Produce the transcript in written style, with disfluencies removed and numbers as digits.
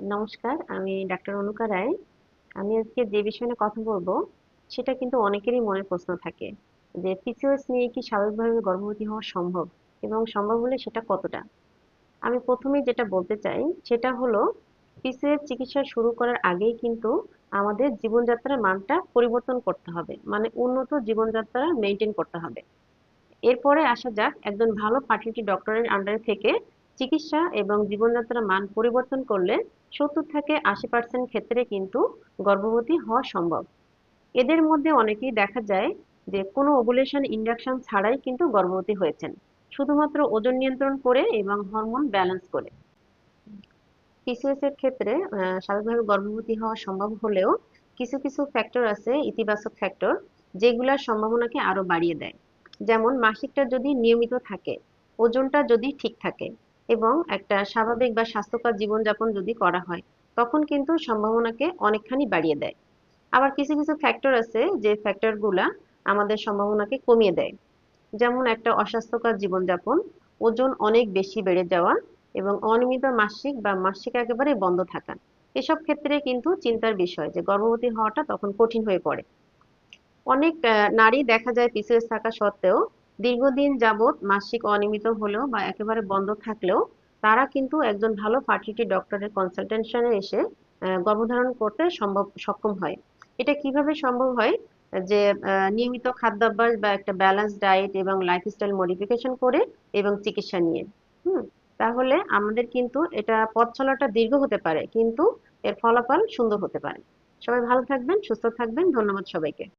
নমস্কার, আমি ডাক্তার অনুকা রায়। আমি আজকে যে বিষয় নিয়ে কথা বলবো, সেটা কিন্তু অনেকেরই মনে প্রশ্ন থাকে যে পিসিওএস নিয়ে কি স্বাভাবিকভাবে গর্ভবতী হওয়া সম্ভব এবং সম্ভব হলে সেটা কতটা। আমি প্রথমেই যেটা বলতে চাই সেটা হলো পিসিওএস চিকিৎসা শুরু করার আগেই কিন্তু আমাদের জীবনযাত্রার মানটা পরিবর্তন করতে হবে, মানে উন্নত জীবনযাত্রা মেনটেন করতে হবে। এরপরে আসা যাক একজন ভালো ফার্টিলিটি ডক্টরের আন্ডারে থেকে চিকিৎসা এবং জীবনযাত্রার মান পরিবর্তন করলে 70 থেকে 80% ক্ষেত্রে কিন্তু গর্ভবতী হওয়া সম্ভব। এদের মধ্যে অনেকেই দেখা যায় যে কোনো ওভুলেশন ইন্ডাকশন ছাড়াই কিন্তু গর্ভবতী হয়েছেন, শুধুমাত্র ওজন নিয়ন্ত্রণ করে এবং হরমোন ব্যালেন্স করে। পিসিওএস এর ক্ষেত্রে স্বাভাবিকভাবে গর্ভবতী হওয়া সম্ভব হলেও কিছু কিছু ফ্যাক্টর আছে, ইতিবাচক ফ্যাক্টর, যেগুলোর সম্ভাবনাকে আরো বাড়িয়ে দেয়। যেমন মাসিকটা যদি নিয়মিত থাকে, ওজনটা যদি ঠিক থাকে এবং একটা স্বাভাবিক বা স্বাস্থ্যকর জীবনযাপন যদি করা হয়, তখন কিন্তু সম্ভাবনাকে অনেকখানি বাড়িয়ে দেয়। আবার কিছু কিছু ফ্যাক্টর আছে যে ফ্যাক্টরগুলা আমাদের সম্ভাবনাকে কমিয়ে দেয়। যেমন একটা অস্বাস্থ্যকর জীবনযাপন, ওজন অনেক বেশি বেড়ে যাওয়া এবং অনিয়মিত মাসিক বা মাসিক একেবারে বন্ধ থাকা। এসব ক্ষেত্রে কিন্তু চিন্তার বিষয় যে গর্ভবতী হওয়াটা তখন কঠিন হয়ে পড়ে। অনেক নারী দেখা যায় পিসিওএস থাকা সত্ত্বেও দীর্ঘদিন যাবৎ মাসিক অনিয়মিত হলেও বা একেবারে বন্ধ থাকলেও তারা কিন্তু একজন ভালো ফার্টিলিটি ডক্টরের কনসালটেশনে এসে গর্ভধারণ করতে সক্ষম হয়। এটা কিভাবে সম্ভব হয়? যে নিয়মিত খাদ্যাভ্যাস বা একটা ব্যালেন্স ডায়েট এবং লাইফস্টাইল মডিফিকেশন করে এবং চিকিৎসা নিয়ে। হুম। তাহলে আমাদের কিন্তু এটা পথ চলাটা দীর্ঘ হতে পারে, কিন্তু এর ফলাফল সুন্দর হতে পারে। সবাই ভালো থাকবেন, সুস্থ থাকবেন। ধন্যবাদ সবাইকে।